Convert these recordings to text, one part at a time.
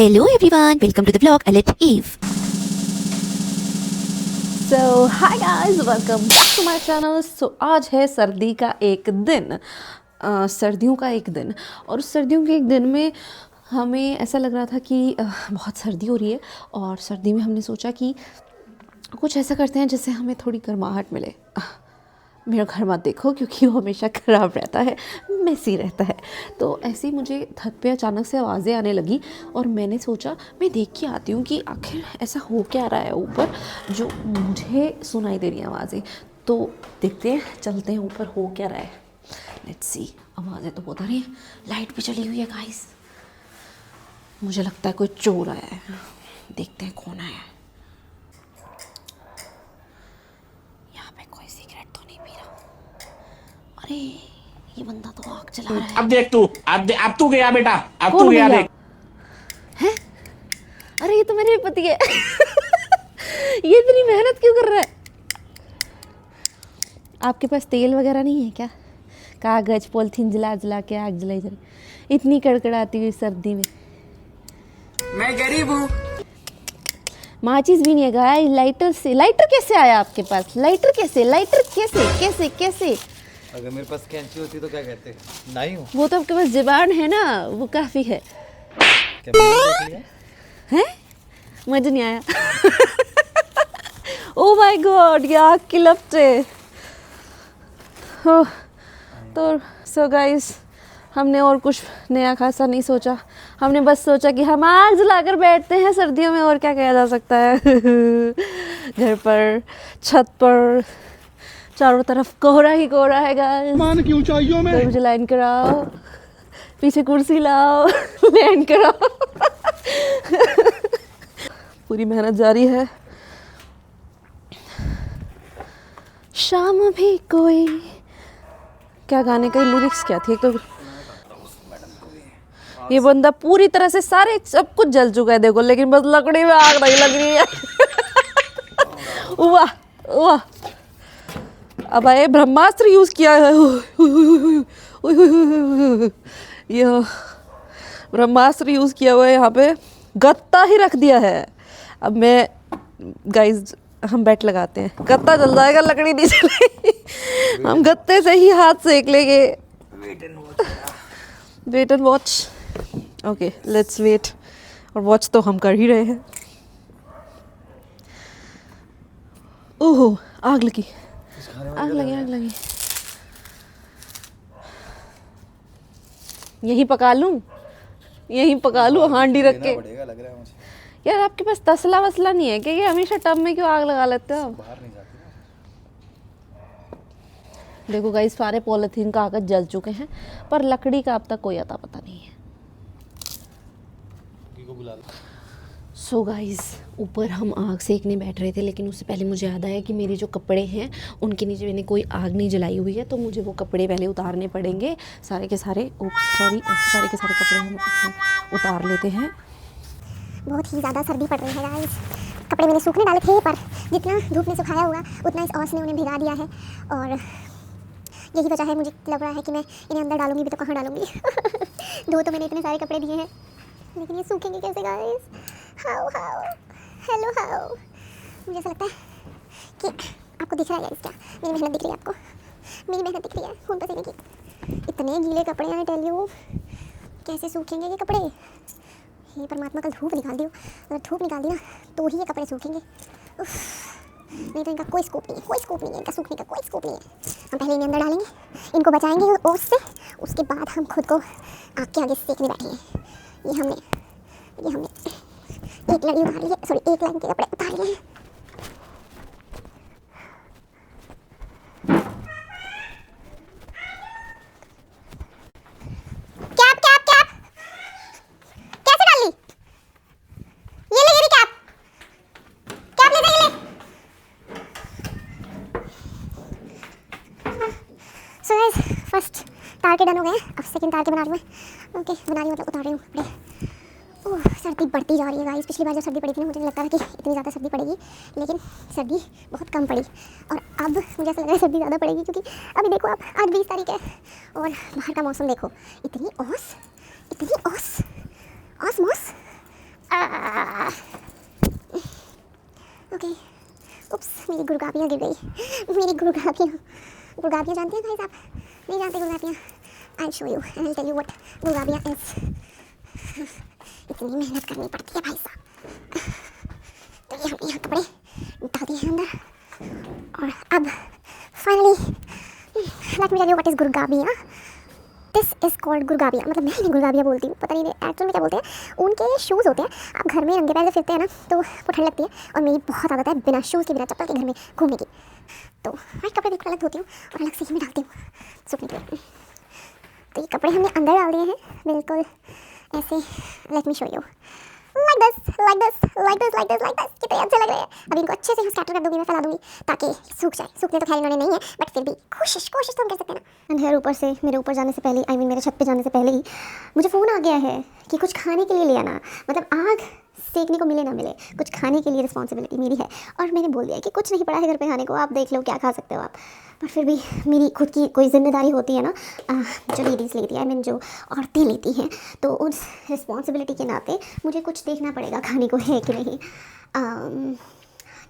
Hello everyone, welcome to the vlog Alet Eve. So hi guys, welcome back to my channel. So आज है सर्दी का एक दिन, सर्दियों का एक दिन। और उस सर्दियों के एक दिन में हमें ऐसा लग रहा था कि बहुत सर्दी हो रही है और सर्दी में हमने सोचा कि कुछ ऐसा करते हैं जिससे हमें थोड़ी गर्माहट मिले। मेरा घर मत देखो क्योंकि वो हमेशा ख़राब रहता है, मेसी रहता है। तो ऐसे ही मुझे छत पे अचानक से आवाज़ें आने लगी और मैंने सोचा मैं देख के आती हूँ कि आखिर ऐसा हो क्या रहा है ऊपर जो मुझे सुनाई दे रही है आवाज़ें। तो देखते हैं, चलते हैं ऊपर हो क्या रहा है। Let's see. आवाज़ें तो बहुत आ रही हैं, लाइट भी चली हुई है गाइस। मुझे लगता है कोई चोर आया है, देखते हैं कौन आया है। अरे ये बंदा तो आग जला रहा है। अब देख तू, अब तू गया बेटा, अब तू कौन गया भैया? देख। हैं? अरे ये तो मेरे पति है। ये इतनी मेहनत क्यों कर रहा है? आपके पास तेल वगैरह नहीं है क्या? कागज पॉलिथीन जला जला के आग जलाई जा रही, इतनी कड़कड़ाती हुई सर्दी में। मैं गरीब हूँ। माचिस भी नहीं है गाइस। लाइटर कैसे आया आपके पास? लाइटर कैसे? अगर मेरे पास कैंची होती तो क्या कहते? नहीं हूँ। वो तो आपके पास जुबान है ना, वो काफ़ी है। क्या देख लिया? हैं? मज़ा नहीं आया। ओ माय गॉड, ये आग की लपटें। तो सो गाइस, हमने और कुछ नया खासा नहीं सोचा। हमने बस सोचा कि हम आग जलाकर बैठते हैं सर्दियों में, और क्या किया जा सकता है। घर पर, छत पर, चारों तरफ कोहरा ही कोहरा है गाइस। मान की ऊंचाइयों में तो मुझे लाइन कराओ, पीछे कुर्सी लाओ, लाइन कराओ। पूरी मेहनत जारी है। शाम भी कोई, क्या गाने का लिरिक्स क्या थी? एक तो ये बंदा पूरी तरह से सारे सब कुछ जल चुका है देखो, लेकिन बस लकड़ी में आग नहीं लग रही है। वाह, अब आए ब्रह्मास्त्र यूज किया है। ये ब्रह्मास्त्र यूज किया हुआ है, यहाँ पे गत्ता ही रख दिया है। अब मैं गाइस, हम बेट लगाते हैं, गत्ता जल जाएगा, लकड़ी नहीं जलेगी। हम गत्ते से ही हाथ सेक लेंगे। Wait and watch. Okay, let's wait और वॉच तो हम कर ही रहे हैं। ओहो, आग लगी। यहीं पका लूं हांडी रख के। पड़ेगा लग रहा है मुझे। यार आपके पास तसला वसला नहीं है क्या? ये हमेशा टब में क्यों आग लगा लेते हो? बाहर नहीं जाती ना। देखो गाइस, सारे पॉलिथीन कागज जल चुके हैं, पर लकड़ी का अब तक कोई अता पता नहीं है। को बुला लो। सो गाइस, ऊपर हम आग सेकने बैठ रहे थे, लेकिन उससे पहले मुझे याद आया कि मेरे जो कपड़े हैं उनके नीचे मैंने कोई आग नहीं जलाई हुई है, तो मुझे वो कपड़े पहले उतारने पड़ेंगे। सारे के सारे कपड़े हम उतार लेते हैं। बहुत ही ज़्यादा सर्दी पड़ रही है गाइस। कपड़े मैंने सूखने डाले थे, पर जितना धूप में सुखाया होगा उतना इस औस ने उन्हें भिगा दिया है। और यही वजह है, मुझे लग रहा है कि मैं इन्हें अंदर डालूंगी भी तो कहाँ डालूंगी। धो तो मैंने इतने सारे कपड़े दिए हैं, लेकिन ये सूखेंगे कैसे गाइस? हाउ मुझे ऐसा लगता है कि आपको दिख रहा है गाइस, क्या मेरी मेहनत दिख रही है आपको? मेरी मेहनत दिख रही है खून पसीने की। इतने गीले कपड़े हैं, टेल यू, कैसे सूखेंगे ये कपड़े? हे परमात्मा, कल धूप निकाल दियो। अगर धूप निकाल दी ना तो ही ये कपड़े सूखेंगे। नहीं तो इनका कोई स्कोप नहीं है, इनका सूखने का कोई स्कोप नहीं है। हम पहले इन्हें अंदर डालेंगे, इनको बचाएंगे ओस से, उसके बाद हम खुद को आग के आगे सेकने बैठेंगे। ये हमने एक लाइन के कपड़े उतार लिए हैं। कैप कैसे डाल ली? ये ले, ये कैप ले जा, ये ले। सो गाइस, फर्स्ट तार के डन हो गए हैं, अब सेकंड तार के बना रही हूँ मैं। ओके, बना रही हूँ मतलब उतार रही हूँ कपड़े। ओह, सर्दी बढ़ती जा रही है गाइस। पिछली बार जब सर्दी पड़ी थी ना, मुझे लगता था कि इतनी ज़्यादा सर्दी पड़ेगी, लेकिन सर्दी बहुत कम पड़ी। और अब मुझे ऐसा लग रहा है सर्दी ज़्यादा पड़ेगी, क्योंकि अभी देखो आप, आज 20 तारीख है और बाहर का मौसम देखो, इतनी औस गुड़गाबियाँ गिर गई, मेरी गुड़गाबियाँ जानते हैं भाई साहब? नहीं जानते गुड़गाबियाँ? I show you and I tell you what गुड़गाबियाँ इज। इतनी मेहनत करनी पड़ती है भाई साहब। तो ये हमने यहाँ कपड़े डाल दिए हैं अंदर और अब finally let me tell you what is गुड़गाबियाँ। दिस इज़ कॉल्ड गुड़गाबियाँ, मतलब मैं गुड़गाबियाँ बोलती हूँ, पता नहीं एक्चुअल में क्या बोलते हैं। उनके शूज़ होते हैं, आप घर में नंगे पैर से फिरते हैं ना तो वो ठंड लगती है, और मेरी बहुत आदत है बिना शूज़ के बिना चप्पल के घर में घूमने की। तो वाइट कपड़े बिल्कुल अलग धोती हूँ और अलग से ही मैं डालती हूँ सूखने के लिए। तो ये कपड़े हमने अंदर डाल दिए हैं बिल्कुल ऐसे। Let me show you like this like this like this like this like this. कितने अच्छे लग रहे हैं। अभी इनको अच्छे से स्टार्टर कर दूँगी, मैं फैला दूँगी ताकि सूख जाए। सूखने तो खैर इन्होंने नहीं है, बट फिर भी कोशिश तो हम कर सकते हैं ना। अंधेर ऊपर से मेरे ऊपर जाने से पहले, आई मीन मेरे छत पे जाने से पहले ही मुझे फ़ोन आ गया है कि कुछ खाने के लिए ले आना। मतलब आग सेकने को मिले ना मिले, कुछ खाने के लिए रिस्पॉन्सिबिलिटी मेरी है। और मैंने बोल दिया कि कुछ नहीं पड़ा है घर पे खाने को, आप देख लो क्या खा सकते हो आप। पर फिर भी मेरी खुद की कोई जिम्मेदारी होती है ना, जो लेडीज़ लेती है, आई मीन जो औरतें लेती हैं, तो उस रिस्पॉन्सिबिलिटी के नाते मुझे कुछ देखना पड़ेगा खाने को है कि नहीं।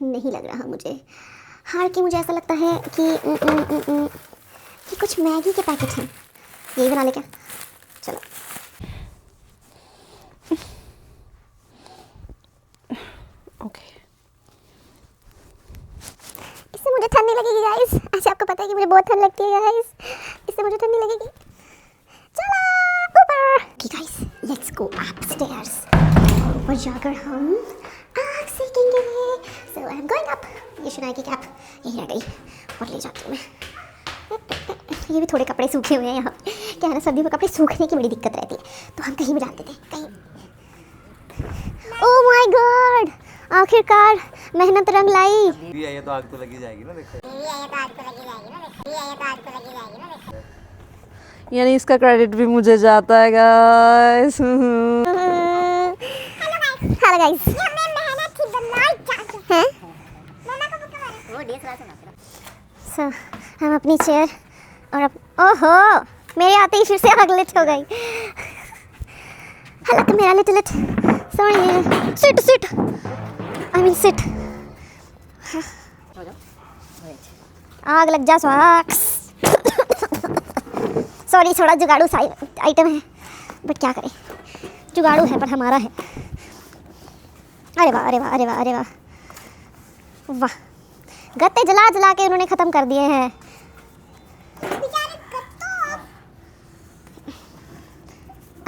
नहीं लग रहा मुझे, हार के मुझे ऐसा लगता है कि कुछ मैगी के पैकेट हैं, यही बना ले क्या? चलो ओके। इससे मुझे ठंड नहीं लगेगी गाइस। अच्छा आपको पता है कि मुझे बहुत ठंड लगती है गाइस, इससे मुझे ठंड नहीं लगेगी। चलो ऊपर कि गाइस लेट्स गो अपस्टेयर्स। ऊपर जाकर हम आग सेकेंगे। सो आई एम गोइंग अप। ये शनाई की कैप यही रह गई और ले जाती हूँ मैं। ये भी थोड़े कपड़े सूखे हुए हैं यहाँ पे। क्या है ना, सर्दियों में कपड़े सूखने की बड़ी दिक्कत रहती है, तो हम कहीं भी डाल देते हैं कहीं। ओह माय गॉड, आखिरकार मेहनत रंग लाई। भी है ये तो आग तो लगी जाएगी ना, देखो। यानी इसका क्रेडिट भी मुझे जाता है गाइस। हेलो गाइस, ये हमने मेहनत की बनाई है। वो डीएसएलआर से ना। सो हम अपनी चेयर और ओहो मेरे आते ही फिर से आग लिट हो गई। हालांकि मेरा lit sorry sit I mean sit. आग लग जा स्वाक्स। सॉरी थोड़ा जुगाड़ू आइटम है, बट क्या करें, जुगाड़ू है पर हमारा है। अरे वाह अरे वाह अरे वाह अरे वाह वाह, गत्ते जला जला के उन्होंने ख़त्म कर दिए हैं।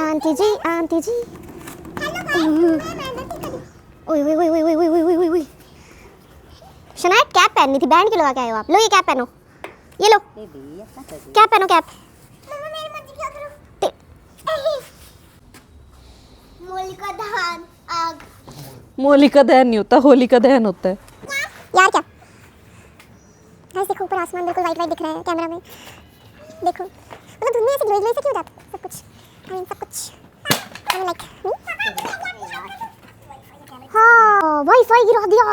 आंटी जी आंटी जी। ओए ओए ओए ओए ओए ओए ओए ओए। शनायद कैप पहननी थी, बैंड क्यों लगा के आए हो आप? लो ये कैप पहनो, ये लो कैप पहनो कैप। मोलिका दहन आग। मोलिका दहन नहीं होता, होलिका दहन होता है। यार क्या गाइस, देखो ऊपर आसमान बिल्कुल वाइट वाइट दिख रहा है कैमरा में। देखो मतलब धुंध में ऐसे ग्लोई ग्लोई से क्यों जाता है सब कुछ, आई मीन सब कुछ। आई मीन लाइक हाँ वाईफाई गिरा दिया।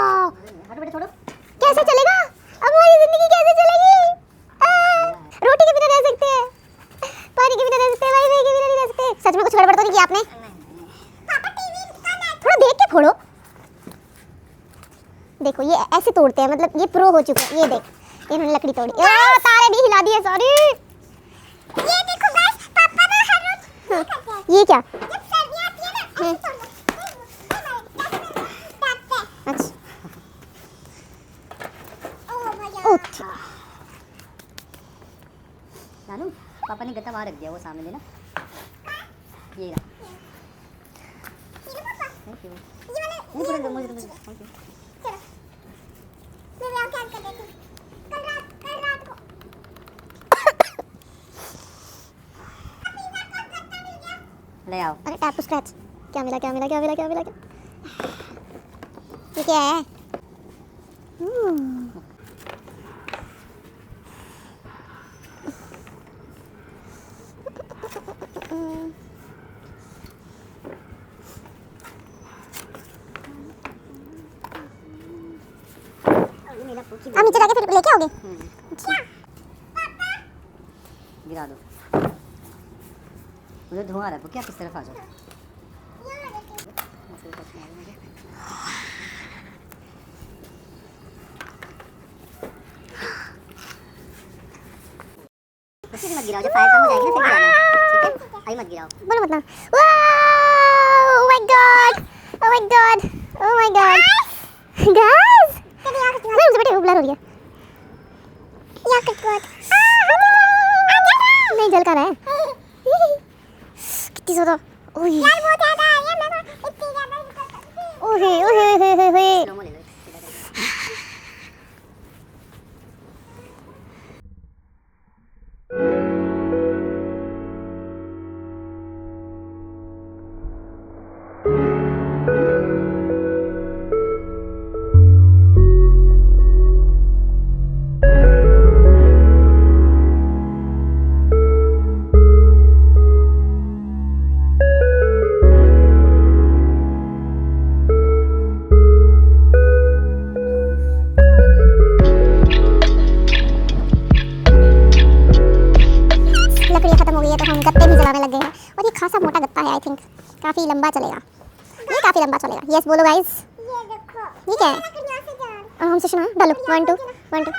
कैसे चलेगा अब हमारी जिंदगी, कैसे चलेगी? रोटी के बिना रह सकते हैं, पानी के बिना रह सकते हैं, वाईफाई के बिना नहीं रह सकते। सच में कुछ गड़बड़ तो नहीं किया आपने? थोड़ा देख के फोड़ो। देखो ये ऐसे तोड़ते हैं, मतलब ये प्रो हो चुका है। ये देख इन्होंने लकड़ी तोड़ी, तारे भी हिला दिए। सॉरी ये देखो गाइस, पापा ना हर रोज ये क्या जब सर्दी आती है ना अच्छा अच्छा। नानू पापा ने गत्ता वहाँ रख दिया, वो सामने देना, ये रहा। Thank you. नहीं पूरा मुझे थैंक यू। चलो मैं व्यायाम कर देती हूँ। कल रात को ले आओ। अरे टैप टू स्क्रैच। क्या मिला क्या मिला क्या मिला क्या मिला क्या? ये क्या है? आप नीचे जाके फिर लेके आओगे? अच्छा गिरा दो, उधर धुआं आ रहा है, क्या किस तरफ आ जाओ। मत गिराओ, जब फायर कम हो जाएगी ना फिर गिराना, ठीक है? अभी मत गिराओ। बोलो मत ना। Oh my God, oh my God, oh my God guys, मुझे बेटे ब्लर हो रही है यार। कट नहीं जल का रहा है कितनी ज्यादा। ओह यार बहुत ज्यादा है ये, मैं इतनी ज्यादा। ओहे ओहे ओहे ओहे स्लो मो ले लो। लकड़ियाँ खत्म हो गई है तो हम गत्ते भी जलाने लग गए हैं, और ये खासा मोटा गत्ता है। आई थिंक काफ़ी लंबा चलेगा, ये काफ़ी लंबा चलेगा। यस बोलो गाइस, ये देखो ये क्या है? हमसे सुना डालो 1 2 1 2।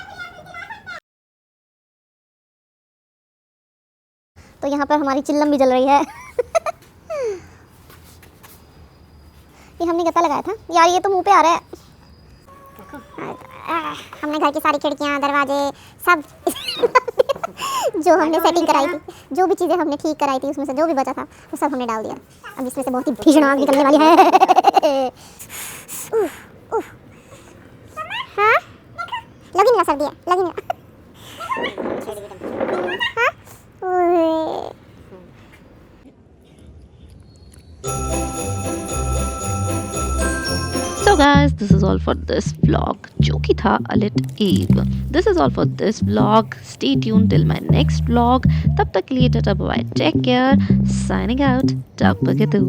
तो यहाँ पर हमारी चिल्लम भी जल रही है ये हमने गत्ता लगाया था यार, ये तो मुंह पे आ रहा है। हमने घर की सारी खिड़कियाँ दरवाजे सब जो हमने सेटिंग कराई थी, जो भी चीज़ें हमने ठीक कराई थी, उसमें से जो भी बचा था वो सब हमने डाल दिया। अब इसमें से बहुत ही भीषण आग निकलने वाली है। हाँ लगी नहीं सर्दी है, लगी नहीं। हाँ ओए। So guys, this is all for this vlog, जो कि था A Lit Eve. This is all for this vlog. Stay tuned till my next vlog. तब तक के लिए tata bye, take care, signing out. Dag Bagadu.